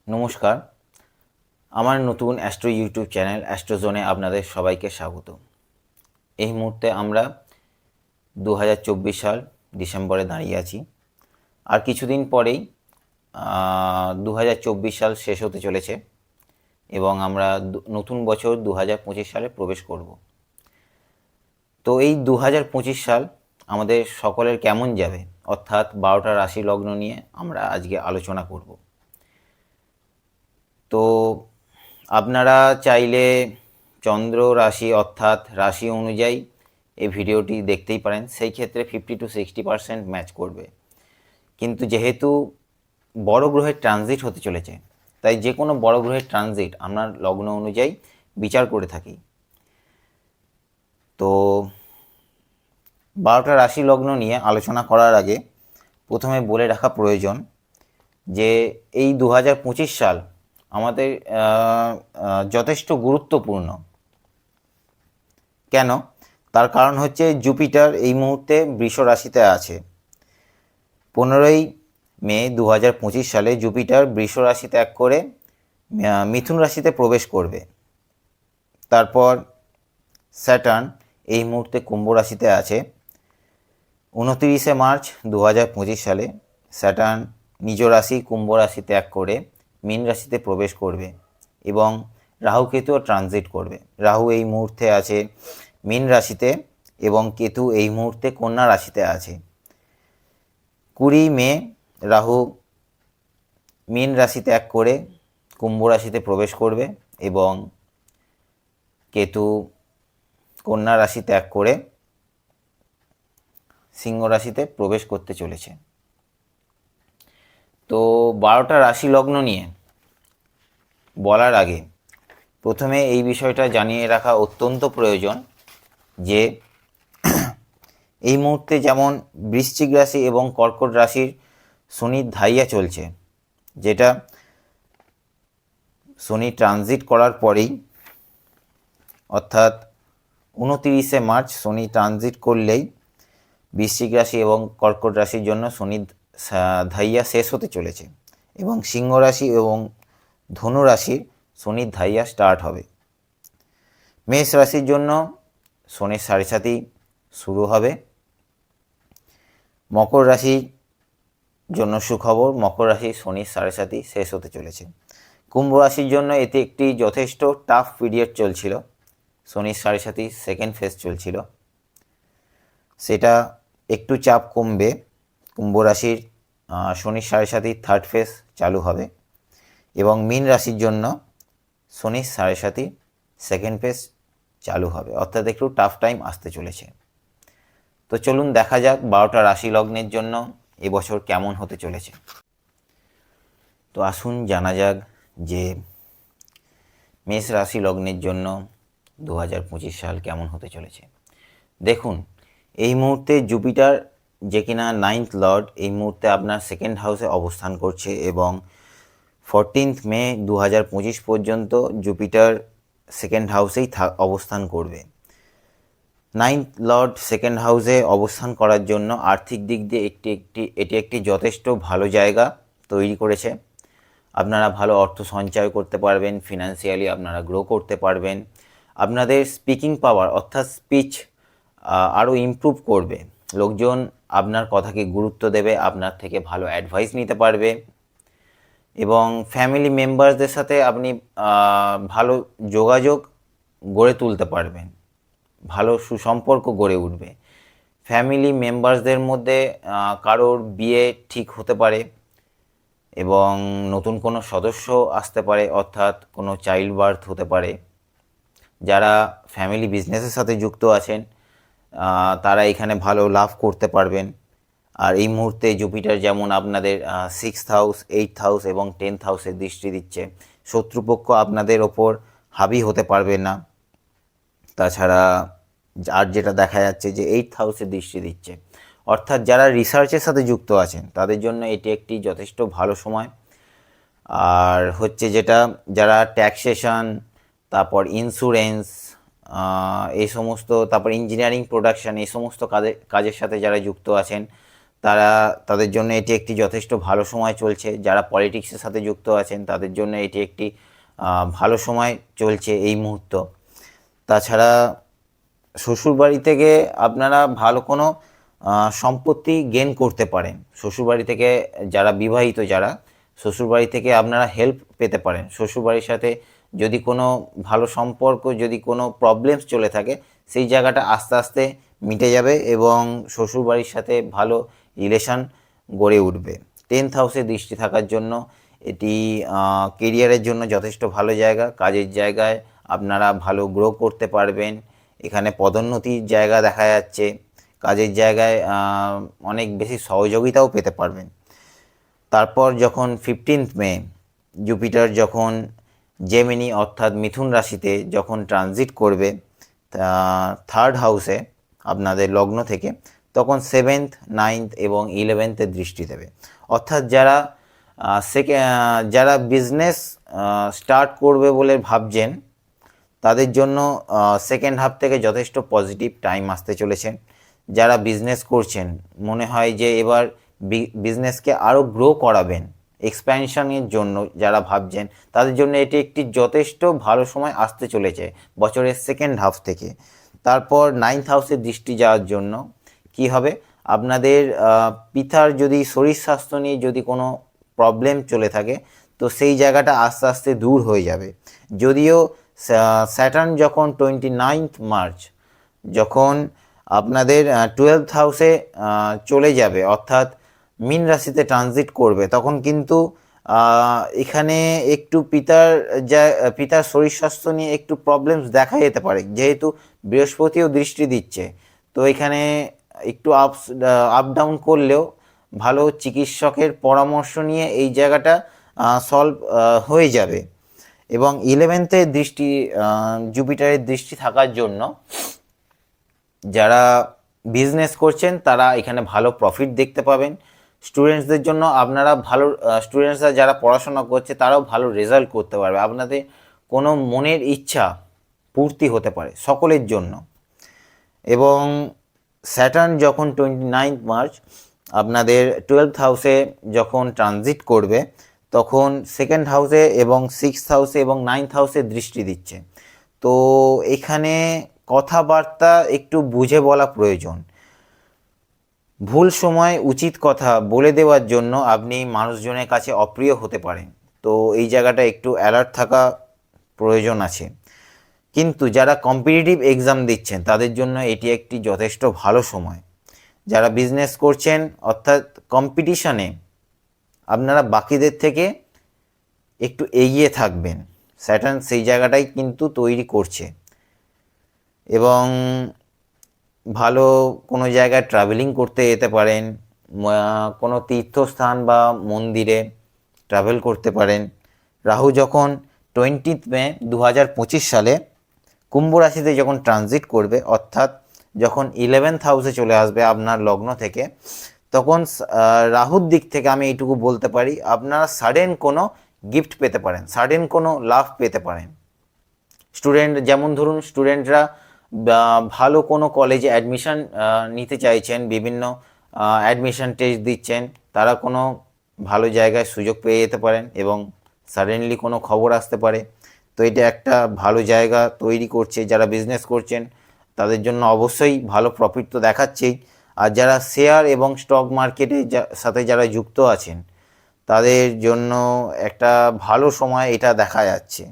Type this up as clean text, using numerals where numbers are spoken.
নমস্কার। আমার নতুন অ্যাস্ট্রো ইউটিউব চ্যানেল অ্যাস্ট্রোজোনে আপনাদের সবাইকে স্বাগত। এই মুহূর্তে আমরা 2024 সাল ডিসেম্বরে দাঁড়িয়ে আছি। আর কিছুদিন পরেই 2024 সাল শেষ হতে চলেছে এবং আমরা নতুন বছর 2025 সালে প্রবেশ করব। তো এই 2025 সাল আমাদের সকলের কেমন যাবে, অর্থাৎ 12টা রাশি লগ্ন নিয়ে আমরা আজকে আলোচনা করব। তো আপনারা চাইলে চন্দ্র রাশি অর্থাৎ রাশি অনুযায়ী এই ভিডিওটি দেখতেই পারেন, সেই ক্ষেত্রে 50-60% ম্যাচ করবে। কিন্তু যেহেতু বড় গ্রহের ট্রানজিট হতে চলেছে, তাই যে কোনো বড় গ্রহের ট্রানজিট আমরা লগ্ন অনুযায়ী বিচার করে থাকি। তো 12টা রাশি লগ্ন নিয়ে আলোচনা করার আগে প্রথমে বলে রাখা প্রয়োজন যে এই 2025 সাল আমাদের যথেষ্ট গুরুত্বপূর্ণ। কেন? তার কারণ হচ্ছে জুপিটার এই মুহূর্তে বৃষ রাশিতে আছে। 15ই মে 2025 সালে জুপিটার বৃষ রাশি ত্যাগ করে মিথুন রাশিতে প্রবেশ করবে। তারপর স্যাটার্ন এই মুহূর্তে কুম্ভ রাশিতে আছে। 29শে মার্চ 2025 সালে স্যাটার্ন নিজ রাশি কুম্ভ রাশি ত্যাগ করে মীন রাশিতে প্রবেশ করবে এবং রাহু কেতুও ট্রানজিট করবে। রাহু এই মুহূর্তে আছে মীন রাশিতে এবং কেতু এই মুহূর্তে কন্যা রাশিতে আছে। 20 মে রাহু মীন রাশি ত্যাগ করে কুম্ভ রাশিতে প্রবেশ করবে এবং কেতু কন্যা রাশি ত্যাগ করে সিংহ রাশিতে প্রবেশ করতে চলেছে। তো 12টা রাশি লগ্ন নিয়ে বলার আগে প্রথমে এই বিষয়টা জানিয়ে রাখা অত্যন্ত প্রয়োজন যে এই মুহূর্তে যেমন বৃশ্চিক রাশি এবং কর্কট রাশির শনির ধাইয়া চলছে, যেটা শনি ট্রানজিট করার পরেই অর্থাৎ 29শে মার্চ শনি ট্রানজিট করলেই বৃশ্চিক রাশি এবং কর্কট রাশির জন্য শনির ধাইয়া শেষ হতে চলেছে এবং সিংহ রাশি এবং ধনু রাশির শনির ধাইয়া স্টার্ট হবে। মেষ রাশির জন্য শনির সাড়ে সাতি শুরু হবে। মকর রাশির জন্য সুখবর, মকর রাশি শনির সাড়ে সাতি শেষ হতে চলেছে। কুম্ভ রাশির জন্য এতে একটি যথেষ্ট টাফ পিরিয়ড চলছিল, শনির সাড়ে সাতি সেকেন্ড ফেজ চলছিল, সেটা একটু চাপ কমবে। কুম্ভ রাশির শনির সাড়ে সাতি থার্ড ফেজ চালু হবে এবং মীন রাশির জন্য শনির সাড়ে সাতি সেকেন্ড ফেজ চালু হবে, অর্থাৎ একটু টাফ টাইম আসতে চলেছে। তো চলুন দেখা যাক 12টা রাশি লগ্নের জন্য এবছর কেমন হতে চলেছে। তো আসুন জানা যাক যে মেষ রাশি লগ্নের জন্য 2025 সাল কেমন হতে চলেছে। দেখুন, এই মুহূর্তে জুপিটার যে কিনা 9th লর্ড এই মুহূর্তে আপনার সেকেন্ড হাউসে অবস্থান করছে এবং 14th মে 2025 পর্যন্ত জুপিটার সেকেন্ড হাউসেই অবস্থান করবে। 9th লর্ড সেকেন্ড হাউসে অবস্থান করার জন্য আর্থিক দিক দিয়ে এটি একটি যথেষ্ট ভালো জায়গা তৈরি করেছে। আপনারা ভালো অর্থ সঞ্চয় করতে পারবেন, ফিনান্সিয়ালি আপনারা গ্রো করতে পারবেন, আপনাদের স্পিকিং পাওয়ার অর্থাৎ স্পিচ আরও ইমপ্রুভ করবে, লোকজন আপনার কথাকে গুরুত্ব দেবে, আপনার থেকে ভালো অ্যাডভাইস নিতে পারবে এবং ফ্যামিলি মেম্বারসদের সাথে আপনি ভালো যোগাযোগ গড়ে তুলতে পারবেন, ভালো সুসম্পর্ক গড়ে উঠবে। ফ্যামিলি মেম্বারসদের মধ্যে কারোর বিয়ে ঠিক হতে পারে এবং নতুন কোনো সদস্য আসতে পারে, অর্থাৎ কোনো চাইল্ড বার্থ হতে পারে। যারা ফ্যামিলি বিজনেসের সাথে যুক্ত আছেন তারা এখানে ভালো লাভ করতে পারবেন। আর এই মুহূর্তে জুপিটার যেমন আপনাদের 6th হাউস, 8th হাউস এবং 10th হাউসে দৃষ্টি দিচ্ছে, শত্রুপক্ষ আপনাদের ওপর হাবি হতে পারবে না। তাছাড়া আর যেটা দেখা যাচ্ছে যে 8th হাউসে দৃষ্টি দিচ্ছে, অর্থাৎ যারা রিসার্চের সাথে যুক্ত আছেন তাদের জন্য এটি একটি যথেষ্ট ভালো সময়। আর হচ্ছে যেটা যারা ট্যাক্সেশন, তারপর ইন্স্যুরেন্স, এই সমস্ত, তারপর ইঞ্জিনিয়ারিং প্রোডাকশান, এই সমস্ত কাজের সাথে যারা যুক্ত আছেন তাদের জন্য এটি একটি যথেষ্ট ভালো সময় চলছে। যারা পলিটিক্সের সাথে যুক্ত আছেন তাদের জন্য এটি একটি ভালো সময় চলছে এই মুহূর্ত। তাছাড়া শ্বশুরবাড়ি থেকে আপনারা ভালো কোনো সম্পত্তি গেইন করতে পারেন। শ্বশুরবাড়ি থেকে যারা বিবাহিত, যারা শ্বশুরবাড়ি থেকে আপনারা হেল্প পেতে পারেন। শ্বশুরবাড়ির সাথে যদি কোনো ভালো সম্পর্ক, যদি কোনো প্রবলেমস চলে থাকে, সেই জায়গাটা আস্তে আস্তে মিটে যাবে এবং শ্বশুরবাড়ির সাথে ভালো রিলেশন গড়ে উঠবে। 10th হাউসে দৃষ্টি থাকার জন্য এটি কেরিয়ারের জন্য যথেষ্ট ভালো জায়গা। কাজের জায়গায় আপনারা ভালো গ্রো করতে পারবেন। এখানে পদোন্নতির জায়গা দেখা যাচ্ছে। কাজের জায়গায় অনেক বেশি সহযোগিতাও পেতে পারবেন। তারপর যখন 15th মে জুপিটার যখন জেমিনি অর্থাৎ মিথুন রাশিতে যখন ট্রানজিট করবে 3rd হাউসে আপনাদের লগ্ন থেকে, তখন 7th, 9th এবং 11th দৃষ্টি দেবে। অর্থাৎ যারা বিজনেস স্টার্ট করবে বলে ভাবছেন তাদের জন্য সেকেন্ড হাফ থেকে যথেষ্ট পজিটিভ টাইম আসতে চলেছে। যারা বিজনেস করছেন, মনে হয় যে এবার বিজনেসকে আরও গ্রো করাবেন, এক্সপ্যানশনের জন্য যারা ভাবছেন তাদের জন্য এটি একটি যথেষ্ট ভালো সময় আসতে চলেছে বছরের সেকেন্ড হাফ থেকে। তারপর 9th হাউসে দৃষ্টি যাওয়ার জন্য কি হবে, আপনাদের পিতার যদি শরীর স্বাস্থ্য নিয়ে যদি কোনো প্রবলেম চলে থাকে তো সেই জায়গাটা আস্তে আস্তে দূর হয়ে যাবে। যদিও স্যাটার্ন যখন 29th মার্চ যখন আপনাদের 12th হাউসে চলে যাবে, অর্থাৎ মীন রাশিতে ট্রানজিট করবে, তখন কিন্তু এখানে একটু পিতার শরীর স্বাস্থ্য নিয়ে একটু প্রবলেমস দেখা যেতে পারে। যেহেতু বৃহস্পতিও দৃষ্টি দিচ্ছে, তো এখানে একটু আপ ডাউন করলেও ভালো চিকিৎসকের পরামর্শ নিয়ে এই জায়গাটা সলভ হয়ে যাবে। এবং 11th দৃষ্টি, জুপিটারের দৃষ্টি থাকার জন্য যারা বিজনেস করছেন তারা এখানে ভালো প্রফিট দেখতে পাবেন। স্টুডেন্টসদের জন্য আপনারা ভালো, স্টুডেন্টসরা যারা পড়াশোনা করছে তারাও ভালো রেজাল্ট করতে পারবে। আপনাদের কোনো মনের ইচ্ছা পূর্তি হতে পারে সকলের জন্য। এবং স্যাটার্ন যখন 29th মার্চ আপনাদের 12th হাউসে যখন ট্রানজিট করবে, তখন সেকেন্ড হাউসে এবং 6th হাউসে এবং 9th হাউসে দৃষ্টি দিচ্ছে। তো এখানে কথাবার্তা একটু বুঝে বলা প্রয়োজন। ভুল সময় উচিত কথা বলে দেওয়ার জন্য আপনি মানুষজনের কাছে অপ্রিয় হতে পারেন। তো এই জায়গাটা একটু অ্যালার্ট থাকা প্রয়োজন আছে। কিন্তু যারা কম্পিটিটিভ এক্সাম দিচ্ছেন তাদের জন্য এটি একটি যথেষ্ট ভালো সময়। যারা বিজনেস করছেন, অর্থাৎ কম্পিটিশনে আপনারা বাকিদের থেকে একটু এগিয়ে থাকবেন, স্যাটার্ন সেই জায়গাটাই কিন্তু তৈরি করছে। এবং ভালো কোনো জায়গায় ট্রাভেলিং করতে যেতে পারেন, কোনো তীর্থস্থান বা মন্দিরে ট্রাভেল করতে পারেন। রাহু যখন 20th মে 2025 সালে কুম্ভ রাশিতে যখন ট্রানজিট করবে, অর্থাৎ যখন 11th হাউসে চলে আসবে আপনার লগ্ন থেকে, তখন রাহুর দিক থেকে আমি এইটুকু বলতে পারি আপনারা সাডেন কোনো গিফট পেতে পারেন, সাডেন কোনো লাভ পেতে পারেন। যেমন ধরুন স্টুডেন্টরা ভালো কোনো কলেজে অ্যাডমিশন নিতে চাইছেন, বিভিন্ন অ্যাডমিশন টেস্ট দিচ্ছেন, তারা কোনো ভালো জায়গায় সুযোগ পেয়ে যেতে পারেন এবং সাডেনলি কোনো খবর আসতে পারে। তো এটা একটা ভালো জায়গা তৈরি করছে। যারা বিজনেস করছেন তাদের জন্য অবশ্যই ভালো প্রফিট তো দেখাচ্ছেই। আর যারা শেয়ার এবং স্টক মার্কেটের সাথে যারা যুক্ত আছেন তাদের জন্য একটা ভালো সময় এটা দেখা যাচ্ছে।